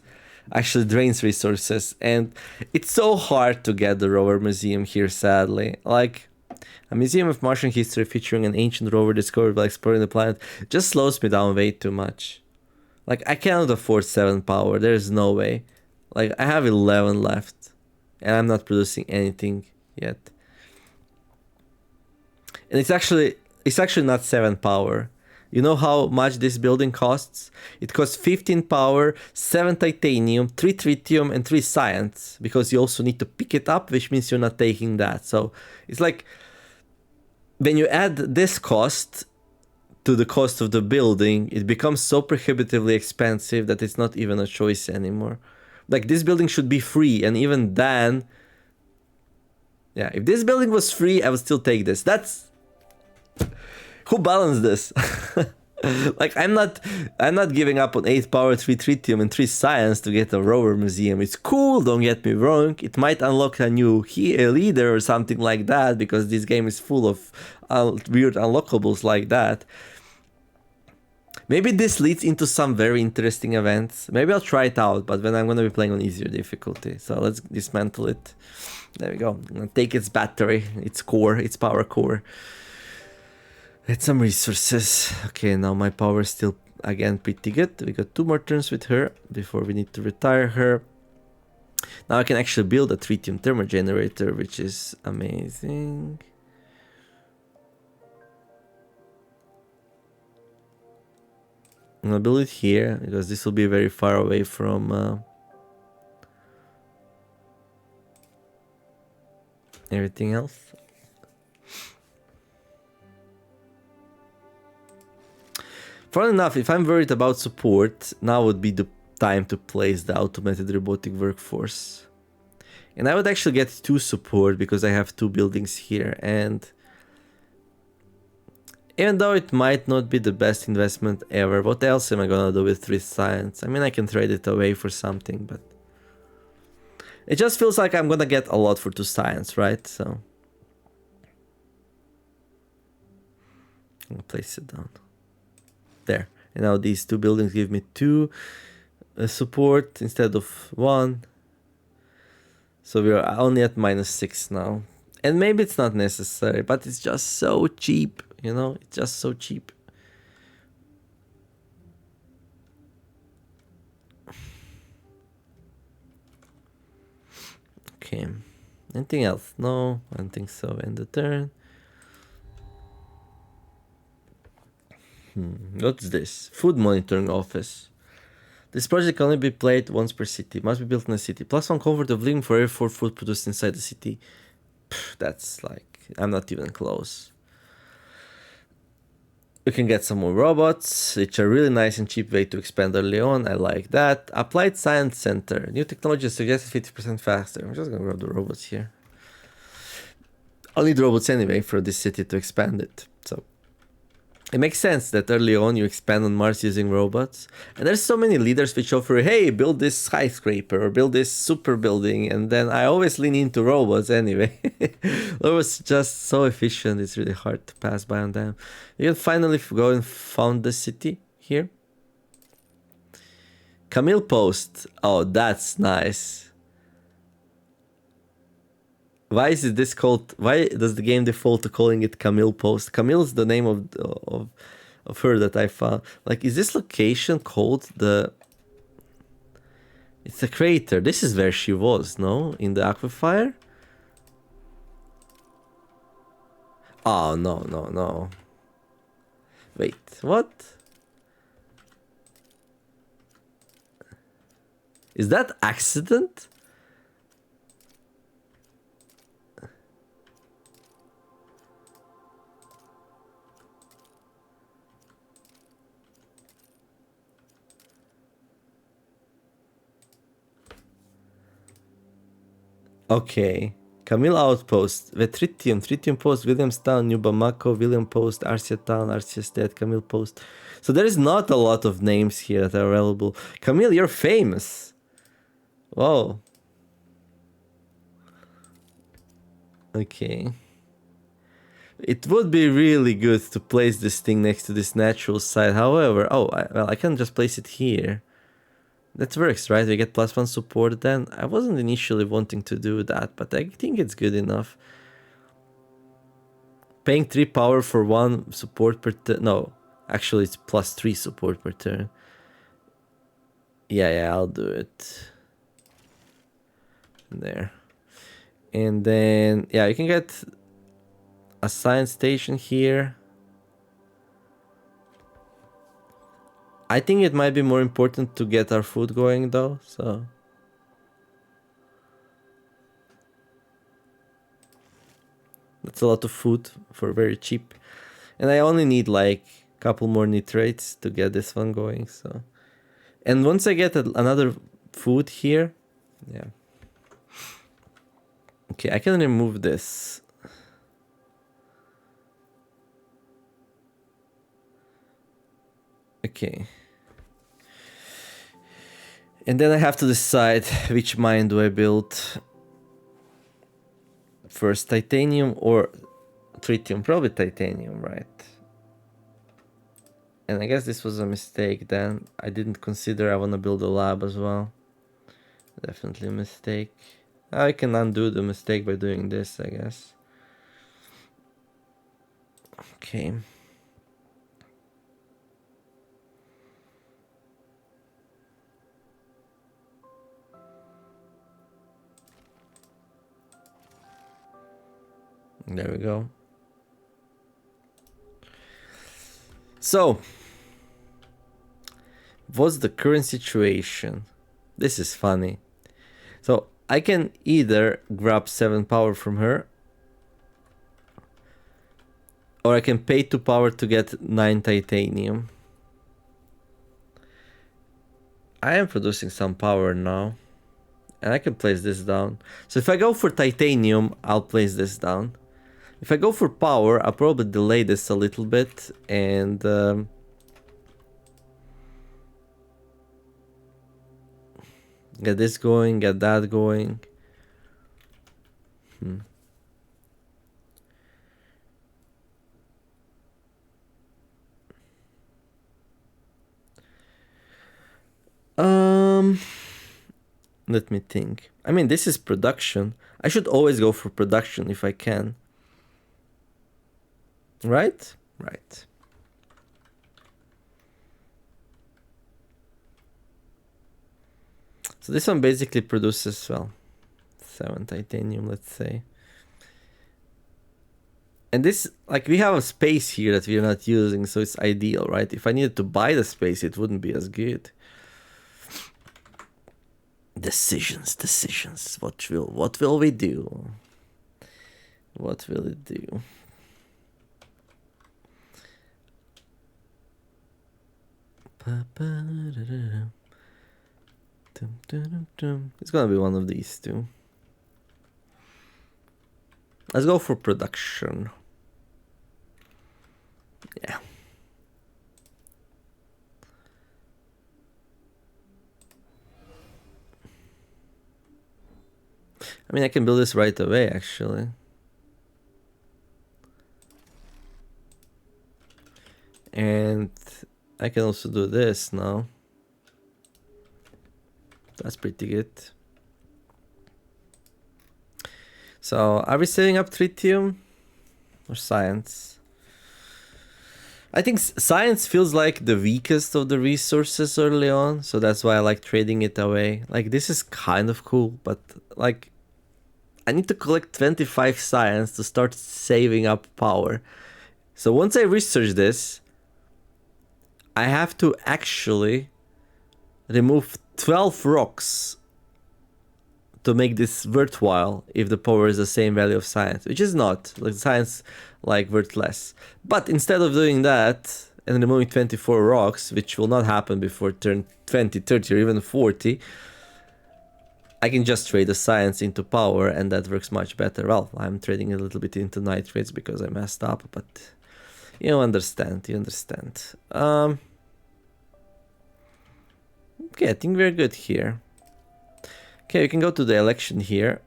actually drains resources. And it's so hard to get the rover museum here, sadly. Like, a museum of Martian history featuring an ancient rover discovered while exploring the planet just slows me down way too much. Like, I cannot afford 7 power. There's no way. Like, I have 11 left. And I'm not producing anything yet. And it's actually not 7 power. You know how much this building costs? It costs 15 power, 7 titanium, 3 tritium, and 3 science. Because you also need to pick it up, which means you're not taking that. So, it's like... when you add this cost to the cost of the building, it becomes so prohibitively expensive that it's not even a choice anymore. Like, this building should be free, and even then... yeah, if this building was free, I would still take this. That's... who balanced this? Like, I'm not giving up on 8 power, 3 tritium, and 3 science to get a rover museum. It's cool, don't get me wrong. It might unlock a new leader or something like that, because this game is full of weird unlockables like that. Maybe this leads into some very interesting events. Maybe I'll try it out, but then I'm going to be playing on easier difficulty. So let's dismantle it. There we go. I'm going to take its battery, its core, its power core. Get some resources. Okay, now my power is still, again, pretty good. We got 2 more turns with her before we need to retire her. Now I can actually build a tritium thermal generator, which is amazing. I'm gonna build it here, because this will be very far away from everything else. Funnily enough, if I'm worried about support, now would be the time to place the automated robotic workforce. And I would actually get 2 support because I have 2 buildings here. And even though it might not be the best investment ever, what else am I gonna do with 3 science? I mean, I can trade it away for something, but it just feels like I'm gonna get a lot for 2 science, right? So I'm gonna place it down. There. And now these 2 buildings give me 2 support instead of 1. So we are only at -6 now. And maybe it's not necessary, but it's just so cheap, you know? It's just so cheap. Okay. Anything else? No, I don't think so. End the turn. What's this? Food monitoring office. This project can only be played once per city. Must be built in a city. +1 comfort of living for every 4 food produced inside the city. That's like... I'm not even close. We can get some more robots, which are a really nice and cheap way to expand early on. I like that. Applied Science Center. New technology suggested 50% faster. I'm just gonna grab the robots here. I'll need robots anyway for this city to expand it. So it makes sense that early on you expand on Mars using robots. And there's so many leaders which offer, hey, build this skyscraper or build this super building. And then I always lean into robots anyway. Robots just so efficient, it's really hard to pass by on them. You can finally go and found the city here. Camille Post. Oh, that's nice. Why is this called? Why does the game default to calling it Camille Post? Camille's the name of her that I found. Like, is this location called the? It's a crater. This is where she was, no? In the aquifer. Oh no no no! Wait, what? Is that accident? Okay. Camille Outpost, Tritium Post, Williamstown, New Bamako, William Post, Arcia Town, Arcia State, Camille Post. So there is not a lot of names here that are available. Camille, you're famous. Whoa. Okay. It would be really good to place this thing next to this natural site. However, I can just place it here. That works, right? We get +1 support then. I wasn't initially wanting to do that, but I think it's good enough. Paying 3 power for 1 support per turn. No, actually it's +3 support per turn. Yeah, I'll do it. There. And then, yeah, you can get a science station here. I think it might be more important to get our food going though, so. That's a lot of food for very cheap. And I only need like a couple more nitrates to get this one going, so. And once I get another food here, yeah. Okay, I can remove this. Okay. And then I have to decide which mine do I build. First, titanium or tritium? Probably titanium, right? And I guess this was a mistake then. I didn't consider I want to build a lab as well. Definitely a mistake. I can undo the mistake by doing this, I guess. Okay. There we go. So, what's the current situation? This is funny. So, I can either grab 7 power from her, or I can pay 2 power to get 9 titanium. I am producing some power now, and I can place this down. So if I go for titanium, I'll place this down. If I go for power, I'll probably delay this a little bit and get this going, get that going. Let me think. I mean, this is production. I should always go for production if I can. Right? Right. So this one basically produces, well, 7 titanium, let's say. And this, like, we have a space here that we're not using, so it's ideal, right? If I needed to buy the space, it wouldn't be as good. Decisions. What will we do? What will it do? It's gonna be one of these two. Let's go for production. Yeah. I mean, I can build this right away, actually. And I can also do this now. That's pretty good. So, are we saving up tritium or science? I think science feels like the weakest of the resources early on, so that's why I like trading it away. Like, this is kind of cool, but like, I need to collect 25 science to start saving up power. So once I research this, I have to actually remove 12 rocks to make this worthwhile if the power is the same value of science, which is not. Like, science like worth less. But instead of doing that and removing 24 rocks, which will not happen before turn 20, 30 or even 40, I can just trade the science into power, and that works much better. Well, I'm trading a little bit into nitrates because I messed up, but you understand, you understand. Okay, I think we're good here. Okay, we can go to the election here.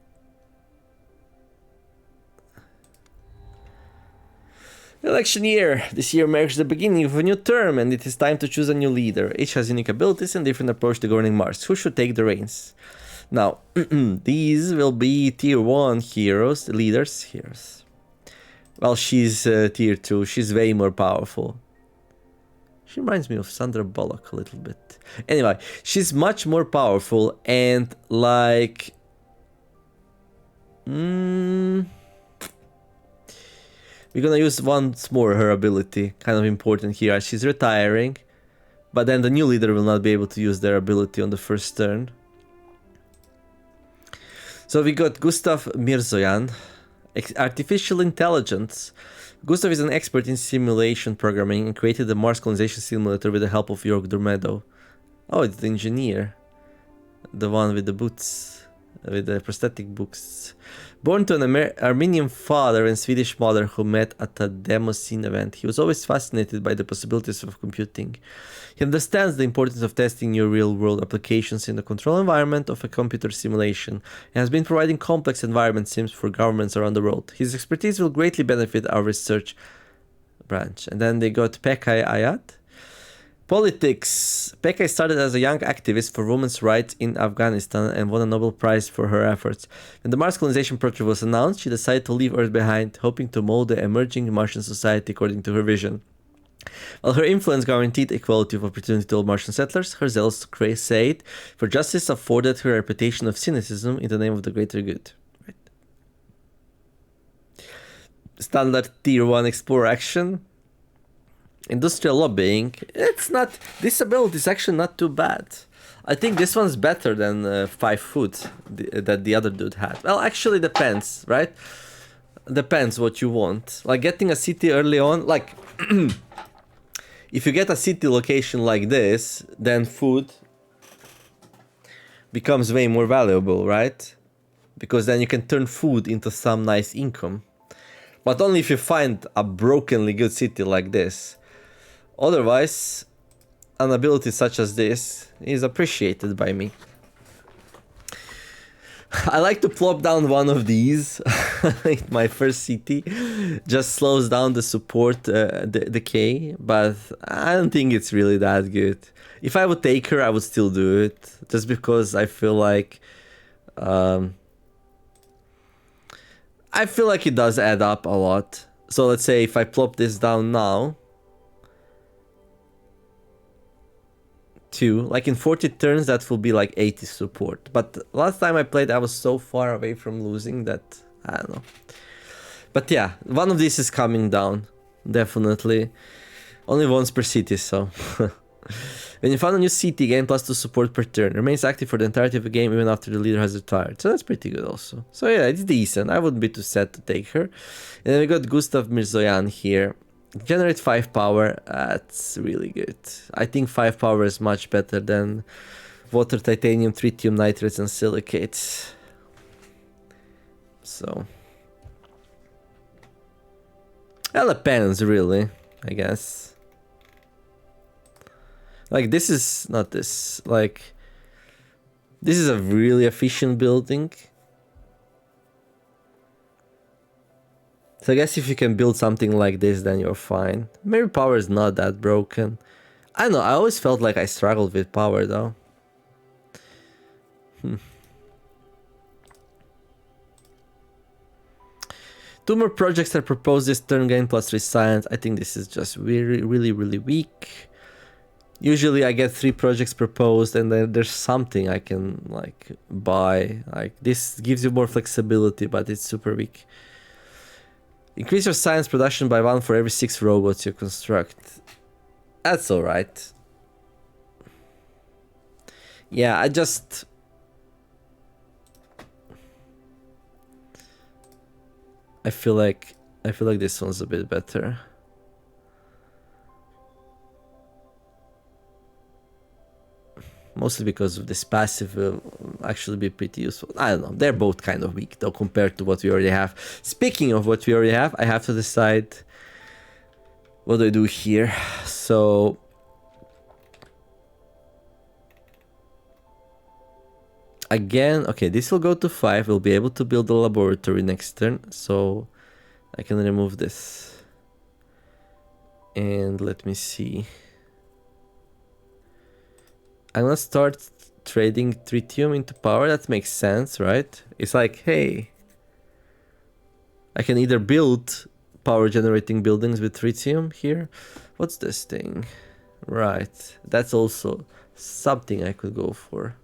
Election year. This year marks the beginning of a new term, and it is time to choose a new leader. Each has unique abilities and different approach to governing Mars. Who should take the reins? Now, these will be tier 1 heroes, heroes. Well, she's tier 2. She's way more powerful. She reminds me of Sandra Bullock a little bit. Anyway, she's much more powerful and like... we're gonna use once more her ability. Kind of important here. She's retiring, but then the new leader will not be able to use their ability on the first turn. So we got Gustav Mirzoyan, Artificial Intelligence. Gustav is an expert in simulation programming and created the Mars colonization simulator with the help of Jörg Durmedo. Oh, it's the engineer. The one with the boots, with the prosthetic boots. Born to an Armenian father and Swedish mother who met at a demo scene event, he was always fascinated by the possibilities of computing. He understands the importance of testing new real-world applications in the control environment of a computer simulation and has been providing complex environment sims for governments around the world. His expertise will greatly benefit our research branch. And then they got Pekka Ayat. Politics. Pekka started as a young activist for women's rights in Afghanistan and won a Nobel Prize for her efforts. When the Mars colonization project was announced, she decided to leave Earth behind, hoping to mold the emerging Martian society according to her vision. While her influence guaranteed equality of opportunity to all Martian settlers, her zealous crusade for justice afforded her a reputation of cynicism in the name of the greater good. Right. Standard tier 1 explorer action. Industrial lobbying. It's not... This ability is actually not too bad. I think this one's better than 5 food that the other dude had. Well, actually depends, right? Depends what you want. Like getting a city early on, like... If you get a city location like this, then food becomes way more valuable, right? Because then you can turn food into some nice income. But only if you find a brokenly good city like this. Otherwise, an ability such as this is appreciated by me. I like to plop down one of these in my first city. Just slows down the support decay, but I don't think it's really that good. If I would take her, I would still do it, just because I feel like it does add up a lot. So let's say if I plop this down now, like in 40 turns that will be like 80 support, but last time I played I was so far away from losing that I don't know. But yeah, one of these is coming down, definitely. Only once per city, so when you found a new city, gain +2 support per turn, remains active for the entirety of the game even after the leader has retired, so that's pretty good also. So yeah, it's decent. I wouldn't be too sad to take her. And then we got Gustav Mirzoyan here. Generate 5 power, that's really good. I think 5 power is much better than water, titanium, tritium, nitrates and silicates. So Well, depends, really, I guess. Like, this is not this. Like, this is a really efficient building. So I guess if you can build something like this, then you're fine. Maybe power is not that broken. I don't know, I always felt like I struggled with power, though. Two more projects are proposed this turn, gain +3 science. I think this is just really weak. Usually I get 3 projects proposed and then there's something I can like buy. Like this gives you more flexibility, but it's super weak. Increase your science production by 1 for every 6 robots you construct. That's alright. Yeah, I feel like this one's a bit better. Mostly because of this passive will actually be pretty useful. I don't know. They're both kind of weak though compared to what we already have. Speaking of what we already have, I have to decide what do I do here. So again, okay, this will go to 5. We'll be able to build a laboratory next turn. So I can remove this. And let me see. I'm gonna start trading tritium into power. That makes sense, right? It's like, hey, I can either build power generating buildings with tritium here. What's this thing? Right, that's also something I could go for.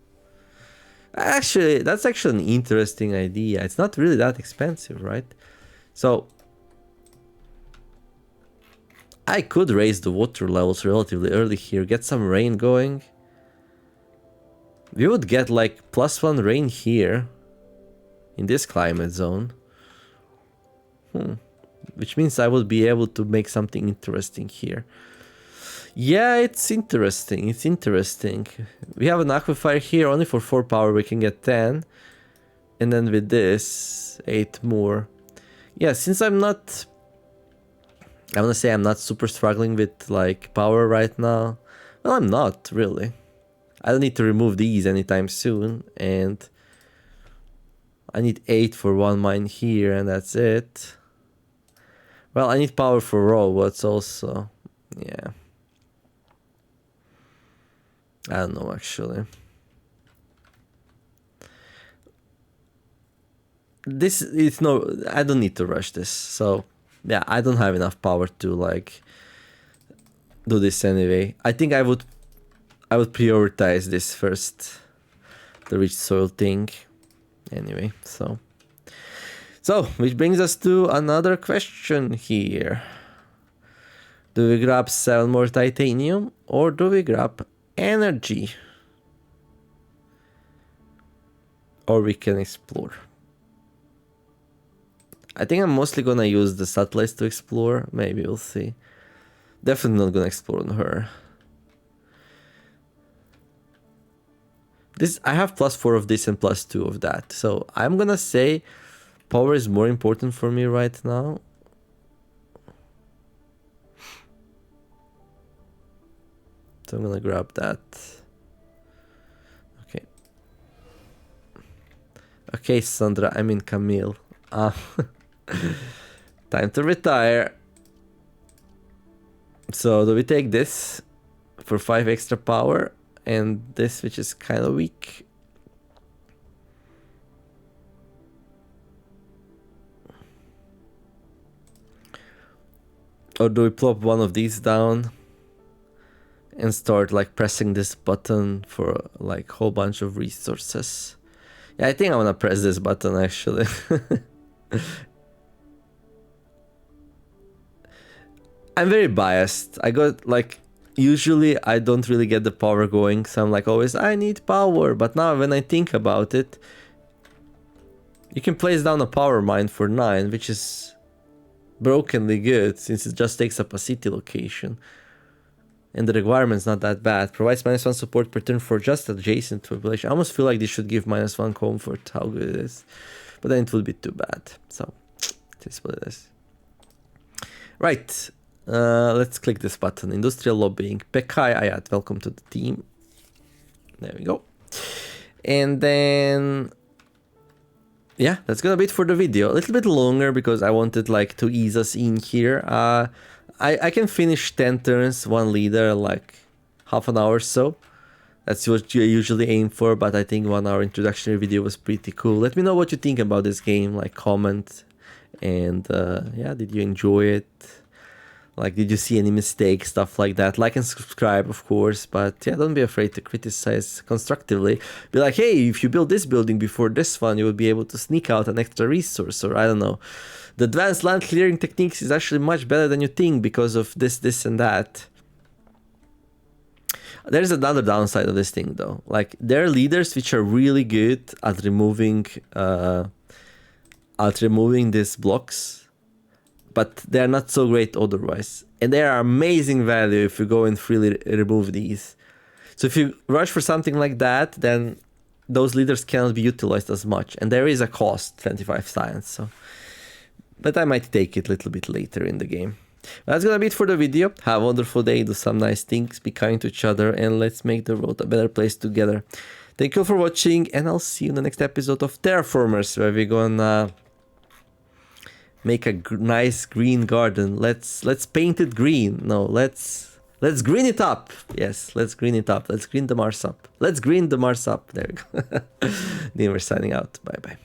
Actually, that's actually an interesting idea. It's not really that expensive, right? So I could raise the water levels relatively early here, get some rain going. We would get like +1 rain here in this climate zone. Which means I would be able to make something interesting here. Yeah, it's interesting. It's interesting. We have an aquifer here. Only for 4 power we can get 10. And then with this, 8 more. Yeah, since I'm not... I want to say I'm not super struggling with like power right now. Well, I'm not really. I don't need to remove these anytime soon, and I need 8 for 1 mine here, and that's it. Well, I need power for robots also. Yeah. I don't know, actually. This is no... I don't need to rush this, so... Yeah, I don't have enough power to, like... do this anyway. I think I would prioritize this first. The rich soil thing. Anyway, so... which brings us to another question here. Do we grab 7 more titanium or do we grab energy? Or we can explore. I think I'm mostly gonna use the satellites to explore. Maybe we'll see. Definitely not gonna explore on her. I have +4 of this and +2 of that. So I'm gonna say power is more important for me right now. So I'm gonna grab that. Okay. Okay, Sandra, I mean Camille. Time to retire. So do we take this for 5 extra power and this, which is kind of weak? Or do we plop one of these down and start like pressing this button for like a whole bunch of resources? Yeah, I think I want to press this button actually. I'm very biased. I got like, usually I don't really get the power going, so I'm like always, I need power. But now when I think about it, you can place down a power mine for 9, which is brokenly good since it just takes up a city location. And the requirement's not that bad. Provides -1 support per turn for just adjacent population. I almost feel like this should give -1 comfort, how good it is. But then it would be too bad. So, it is what it is. Right. Let's click this button. Industrial lobbying. Pekai Ayat, welcome to the team. There we go. And then, yeah, that's gonna be it for the video. A little bit longer because I wanted like to ease us in here. I can finish 10 turns, 1 leader, like half an hour or so. That's what you usually aim for, but I think 1 hour introductory video was pretty cool. Let me know what you think about this game, like comment. And yeah, did you enjoy it? Like, did you see any mistakes, stuff like that? Like and subscribe, of course, but yeah, don't be afraid to criticize constructively. Be like, hey, if you build this building before this one, you will be able to sneak out an extra resource, or I don't know. The advanced land clearing techniques is actually much better than you think because of this, and that. There's another downside of this thing, though. Like, there are leaders which are really good at removing these blocks, but they're not so great otherwise. And they are amazing value if you go and freely remove these. So if you rush for something like that, then those leaders cannot be utilized as much. And there is a cost, 25 science. So, but I might take it a little bit later in the game. That's gonna be it for the video. Have a wonderful day, do some nice things, be kind to each other, and let's make the world a better place together. Thank you for watching, and I'll see you in the next episode of Terraformers, where we're gonna make a nice green garden. Let's paint it green. No, let's green it up. Yes, let's green it up. Let's green the Mars up. Let's green the Mars up. There we go. Neomare signing out. Bye bye.